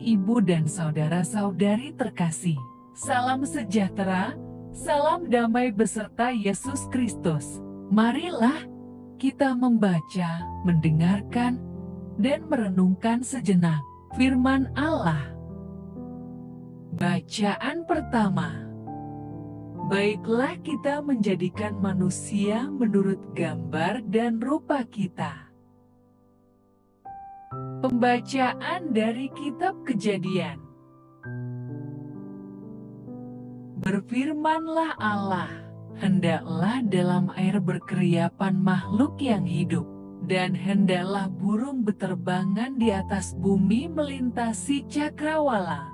ibu dan saudara-saudari terkasih. Salam sejahtera, salam damai beserta Yesus Kristus. Marilah kita membaca, mendengarkan, dan merenungkan sejenak firman Allah. Bacaan pertama. Baiklah kita menjadikan manusia menurut gambar dan rupa kita. Pembacaan dari Kitab Kejadian. Berfirmanlah Allah, hendaklah dalam air berkeriapan makhluk yang hidup, dan hendaklah burung beterbangan di atas bumi melintasi cakrawala.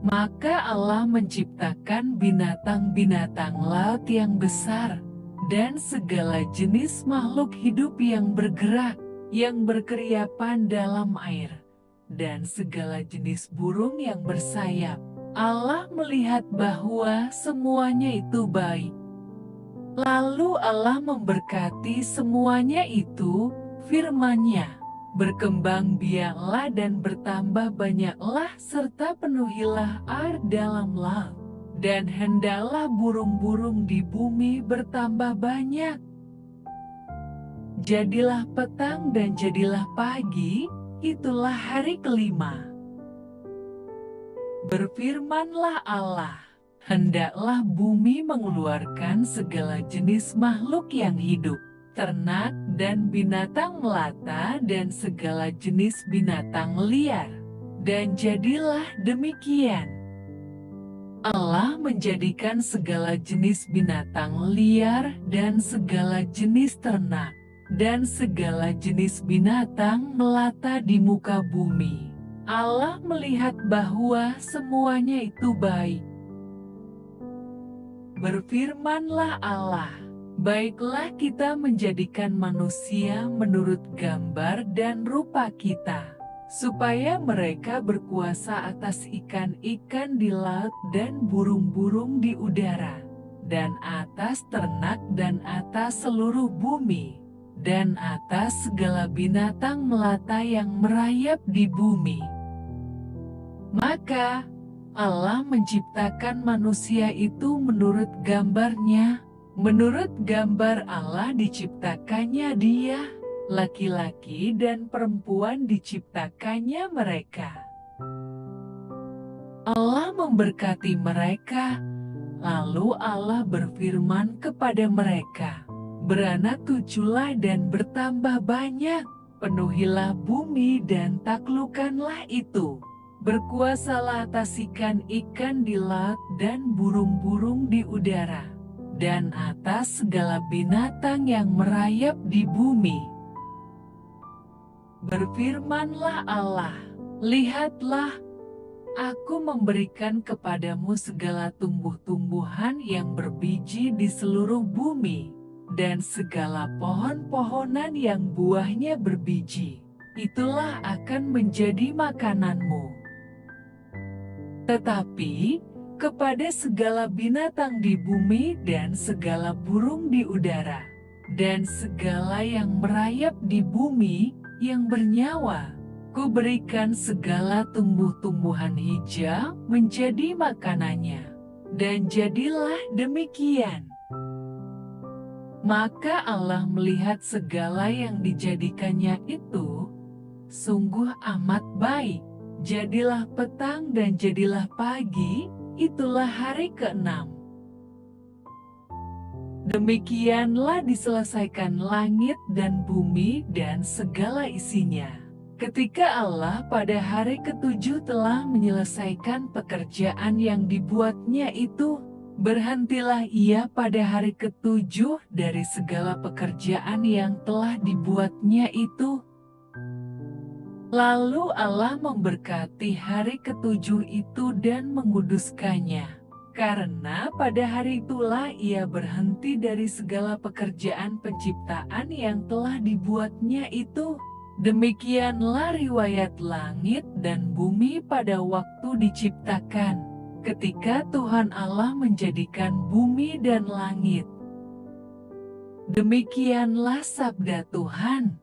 Maka Allah menciptakan binatang-binatang laut yang besar, dan segala jenis makhluk hidup yang bergerak, yang berkeriapan dalam air, dan segala jenis burung yang bersayap. Allah melihat bahwa semuanya itu baik. Lalu Allah memberkati semuanya itu, firman-Nya, berkembang biaklah dan bertambah banyaklah serta penuhilah air dalam laut, dan hendaklah burung-burung di bumi bertambah banyak. Jadilah petang dan jadilah pagi, itulah hari kelima. Berfirmanlah Allah, hendaklah bumi mengeluarkan segala jenis makhluk yang hidup, ternak dan binatang melata dan segala jenis binatang liar. Dan jadilah demikian. Allah menjadikan segala jenis binatang liar dan segala jenis ternak, dan segala jenis binatang melata di muka bumi. Allah melihat bahwa semuanya itu baik. Berfirmanlah Allah, baiklah kita menjadikan manusia menurut gambar dan rupa kita, supaya mereka berkuasa atas ikan-ikan di laut dan burung-burung di udara, dan atas ternak dan atas seluruh bumi, dan atas segala binatang melata yang merayap di bumi. Maka Allah menciptakan manusia itu menurut gambar-Nya. Menurut gambar Allah diciptakannya dia, laki-laki dan perempuan diciptakannya mereka. Allah memberkati mereka, lalu Allah berfirman kepada mereka, beranak cuculah dan bertambah banyak, penuhilah bumi dan taklukkanlah itu. Berkuasalah atas ikan-ikan di laut dan burung-burung di udara, dan atas segala binatang yang merayap di bumi. Berfirmanlah Allah, lihatlah, aku memberikan kepadamu segala tumbuh-tumbuhan yang berbiji di seluruh bumi, dan segala pohon-pohonan yang buahnya berbiji, itulah akan menjadi makananmu. Tetapi, kepada segala binatang di bumi dan segala burung di udara, dan segala yang merayap di bumi, yang bernyawa, Kuberikan segala tumbuh-tumbuhan hijau menjadi makanannya. Dan jadilah demikian. Maka Allah melihat segala yang dijadikannya itu, sungguh amat baik. Jadilah petang dan jadilah pagi, itulah hari ke-6. Demikianlah diselesaikan langit dan bumi dan segala isinya. Ketika Allah pada hari ke-7 telah menyelesaikan pekerjaan yang dibuatnya itu, berhentilah ia pada hari ke-7 dari segala pekerjaan yang telah dibuatnya itu. Lalu Allah memberkati hari ke-7 itu dan menguduskannya, karena pada hari itulah ia berhenti dari segala pekerjaan penciptaan yang telah dibuatnya itu. Demikianlah riwayat langit dan bumi pada waktu diciptakan, ketika Tuhan Allah menjadikan bumi dan langit. Demikianlah sabda Tuhan.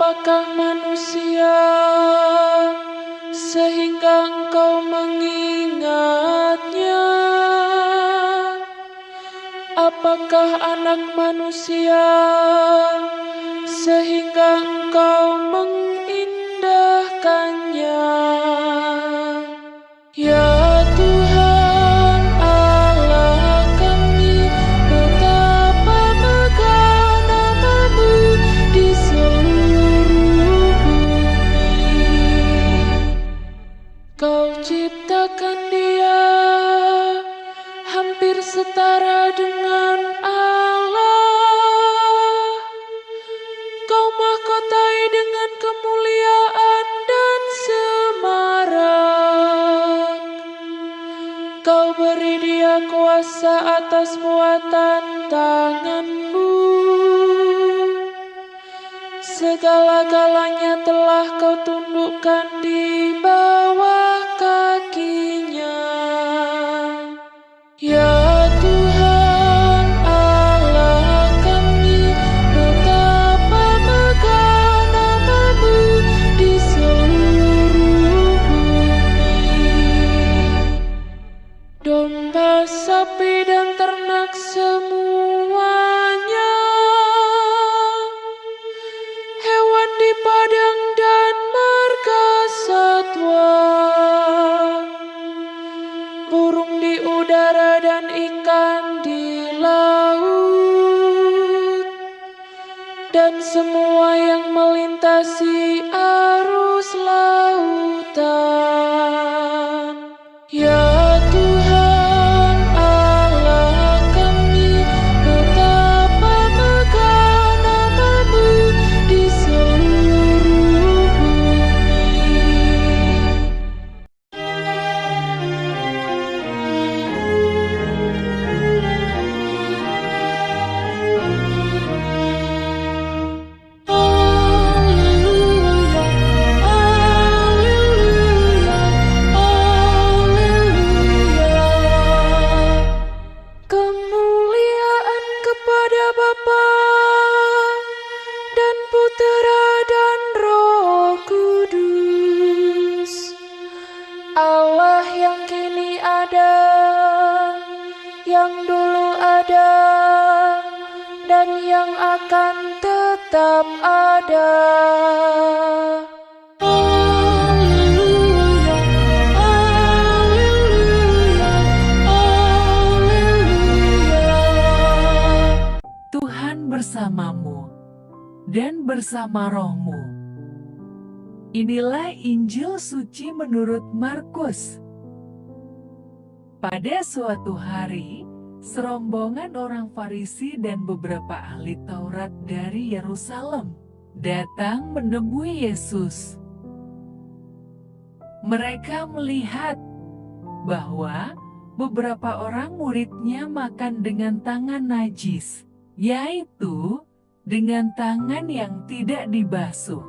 apakah manusia sehingga engkau mengingatnya? Apakah anak manusia sehingga engkau mengindahkannya? Ya Tuhan Allah kami, betapa megah nama-Mu di seluruh bumi. Kau ciptakan dia hampir setara dengan Allah. Kau mahkotai dengan kemuliaan dan semarak. Kau beri dia kuasa atas buatan tangan-Mu. Segala-galanya telah Kau tundukkan di bawah kakinya. Ya Tuhan Allah kami, betapa megah nama-Mu di seluruh bumi. Domba, sapi, dan ternak semuanya, hewan di padang dan marga satwa, burung di udara dan ikan di laut, dan semua yang melintasi arus lautan. Ya Tuhan Allah kami, betapa megah nama-Mu di seluruh bumi. Kemuliaan kepada Bapa dan Putera dan Roh Kudus, Allah yang kini ada, yang dulu ada, dan yang akan tetap ada. Haleluya, haleluya, haleluya. Tuhan bersamamu dan bersama rohmu. Inilah Injil suci menurut Markus. Pada suatu hari, serombongan orang Farisi dan beberapa ahli Taurat dari Yerusalem datang menemui Yesus. Mereka melihat bahwa beberapa orang murid-Nya makan dengan tangan najis, yaitu dengan tangan yang tidak dibasuh.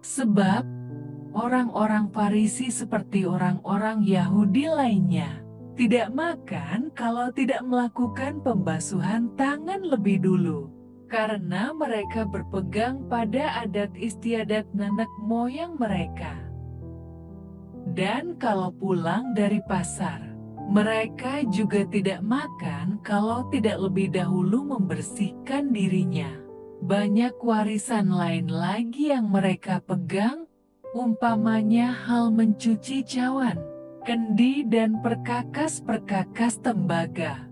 Sebab orang-orang Farisi seperti orang-orang Yahudi lainnya tidak makan kalau tidak melakukan pembasuhan tangan lebih dulu, karena mereka berpegang pada adat istiadat nenek moyang mereka. Dan kalau pulang dari pasar, mereka juga tidak makan kalau tidak lebih dahulu membersihkan dirinya. Banyak warisan lain lagi yang mereka pegang, umpamanya hal mencuci cawan, kendi, dan perkakas-perkakas tembaga.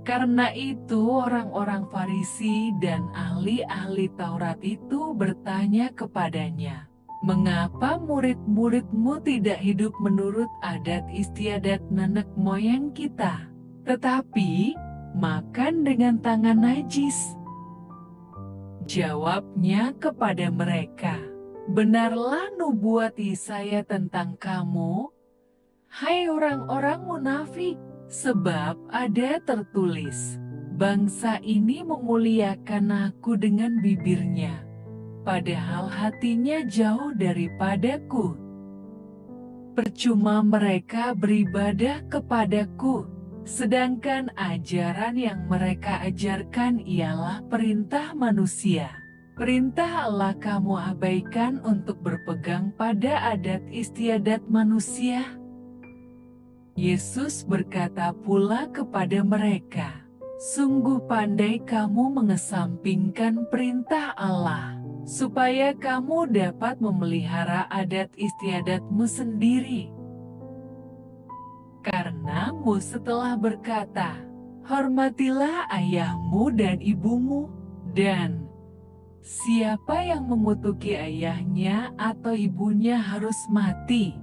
Karena itu orang-orang Farisi dan ahli-ahli Taurat itu bertanya kepadanya, "Mengapa murid-murid-Mu tidak hidup menurut adat istiadat nenek moyang kita, tetapi makan dengan tangan najis?" Jawabnya kepada mereka, "Benarlah nubuat Yesaya tentang kamu, hai orang-orang munafik, sebab ada tertulis, bangsa ini memuliakan Aku dengan bibirnya, padahal hatinya jauh daripadaku. Percuma mereka beribadah kepadaku, sedangkan ajaran yang mereka ajarkan ialah perintah manusia." Perintah Allah kamu abaikan untuk berpegang pada adat istiadat manusia? Yesus berkata pula kepada mereka, "Sungguh pandai kamu mengesampingkan perintah Allah, supaya kamu dapat memelihara adat istiadatmu sendiri. Karena Musa telah berkata, hormatilah ayahmu dan ibumu, dan siapa yang mengutuki ayahnya atau ibunya harus mati.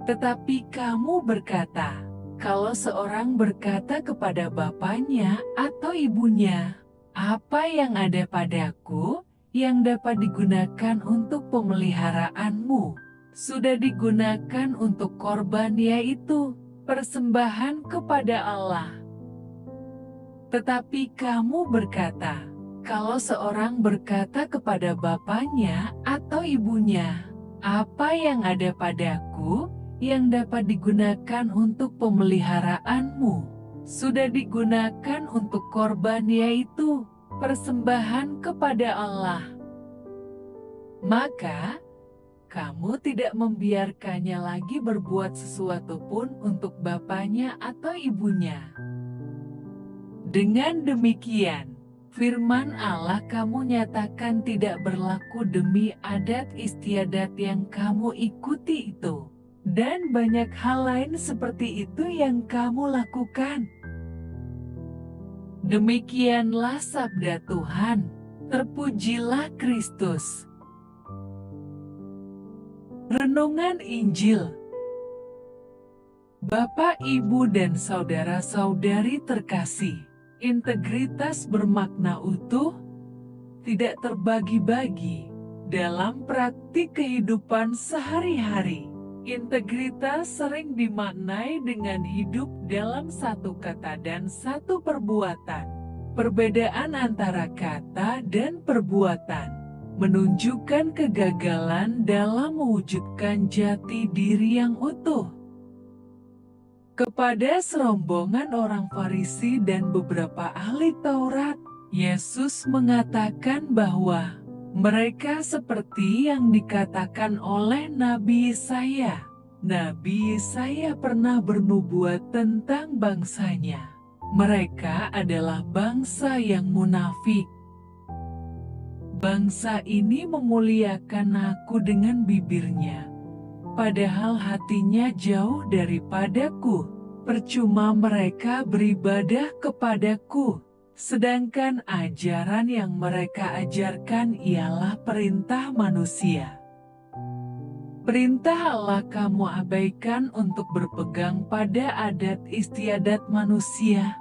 Tetapi kamu berkata, kalau seorang berkata kepada bapaknya atau ibunya, apa yang ada padaku, yang dapat digunakan untuk pemeliharaanmu, sudah digunakan untuk korban, yaitu persembahan kepada Allah. Tetapi kamu berkata, kalau seorang berkata kepada bapaknya atau ibunya, apa yang ada padaku, yang dapat digunakan untuk pemeliharaanmu, sudah digunakan untuk korban, yaitu persembahan kepada Allah. Maka, kamu tidak membiarkannya lagi berbuat sesuatu pun untuk bapaknya atau ibunya. Dengan demikian, firman Allah kamu nyatakan tidak berlaku demi adat istiadat yang kamu ikuti itu. Dan banyak hal lain seperti itu yang kamu lakukan. Demikianlah sabda Tuhan. Terpujilah Kristus. Renungan Injil. Bapak, Ibu, dan saudara-saudari terkasih, integritas bermakna utuh, tidak terbagi-bagi dalam praktik kehidupan sehari-hari. Integritas sering dimaknai dengan hidup dalam satu kata dan satu perbuatan. Perbedaan antara kata dan perbuatan menunjukkan kegagalan dalam mewujudkan jati diri yang utuh. Kepada serombongan orang Farisi dan beberapa ahli Taurat, Yesus mengatakan bahwa mereka seperti yang dikatakan oleh Nabi Yesaya. Nabi Yesaya pernah bernubuat tentang bangsanya. Mereka adalah bangsa yang munafik. Bangsa ini memuliakan Aku dengan bibirnya, padahal hatinya jauh daripadaku. Percuma mereka beribadah kepadaku. Sedangkan ajaran yang mereka ajarkan ialah perintah manusia. Perintah Allah kamu abaikan untuk berpegang pada adat istiadat manusia.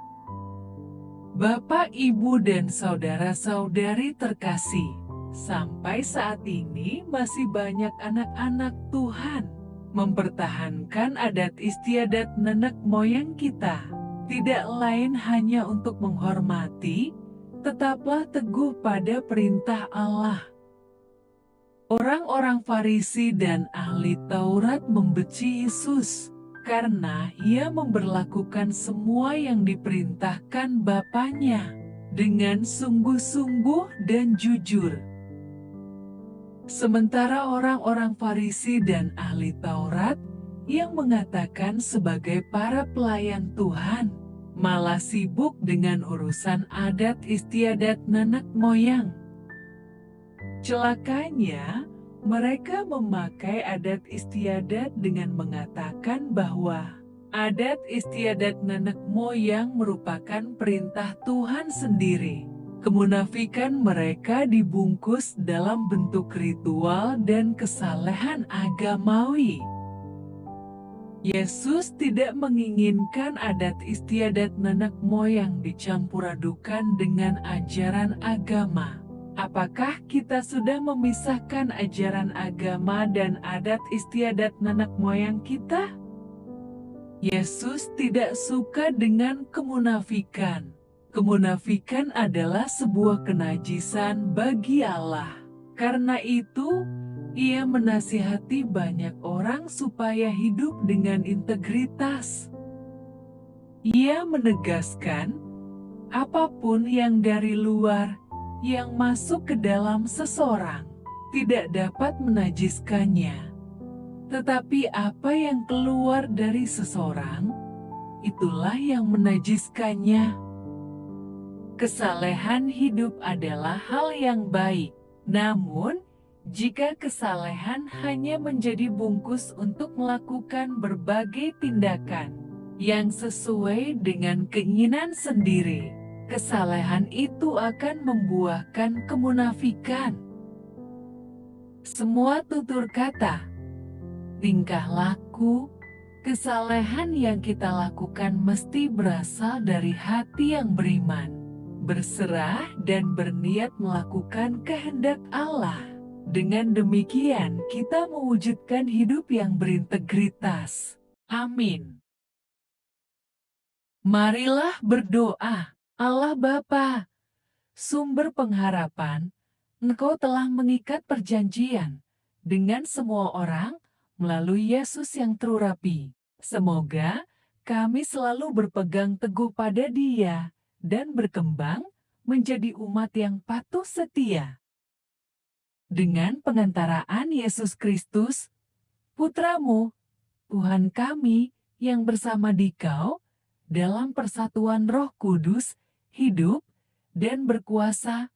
Bapak, Ibu, dan saudara-saudari terkasih, sampai saat ini masih banyak anak-anak Tuhan mempertahankan adat istiadat nenek moyang kita. Tidak lain hanya untuk menghormati, tetaplah teguh pada perintah Allah. Orang-orang Farisi dan ahli Taurat membenci Yesus karena ia memberlakukan semua yang diperintahkan Bapaknya dengan sungguh-sungguh dan jujur. Sementara orang-orang Farisi dan ahli Taurat yang mengatakan sebagai para pelayan Tuhan, malah sibuk dengan urusan adat istiadat nenek moyang. Celakanya, mereka memakai adat istiadat dengan mengatakan bahwa adat istiadat nenek moyang merupakan perintah Tuhan sendiri. Kemunafikan mereka dibungkus dalam bentuk ritual dan kesalehan agamawi. Yesus tidak menginginkan adat istiadat nenek moyang dicampur-adukan dengan ajaran agama. Apakah kita sudah memisahkan ajaran agama dan adat istiadat nenek moyang kita? Yesus tidak suka dengan kemunafikan. Kemunafikan adalah sebuah kenajisan bagi Allah. Karena itu, Ia menasihati banyak orang supaya hidup dengan integritas. Ia menegaskan, apapun yang dari luar, yang masuk ke dalam seseorang tidak dapat menajiskannya. Tetapi apa yang keluar dari seseorang, itulah yang menajiskannya. Kesalehan hidup adalah hal yang baik. Namun, jika kesalehan hanya menjadi bungkus untuk melakukan berbagai tindakan yang sesuai dengan keinginan sendiri, kesalehan itu akan membuahkan kemunafikan. Semua tutur kata, tingkah laku, kesalehan yang kita lakukan mesti berasal dari hati yang beriman, berserah dan berniat melakukan kehendak Allah. Dengan demikian, kita mewujudkan hidup yang berintegritas. Amin. Marilah berdoa. Allah Bapa, sumber pengharapan, Engkau telah mengikat perjanjian dengan semua orang melalui Yesus yang terurapi. Semoga kami selalu berpegang teguh pada Dia dan berkembang menjadi umat yang patuh setia. Dengan pengantaraan Yesus Kristus, Putra-Mu, Tuhan kami yang bersama Dikau, dalam persatuan Roh Kudus, hidup dan berkuasa,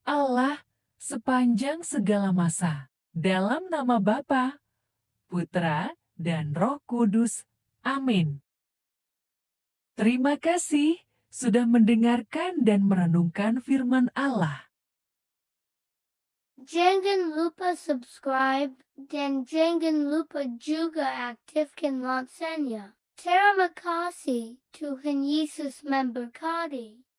Allah, sepanjang segala masa. Dalam nama Bapa, Putra, dan Roh Kudus. Amin. Terima kasih sudah mendengarkan dan merenungkan firman Allah. Jangan lupa subscribe dan jangan lupa juga aktifkan loncengnya. Terima kasih, Tuhan Yesus memberkati.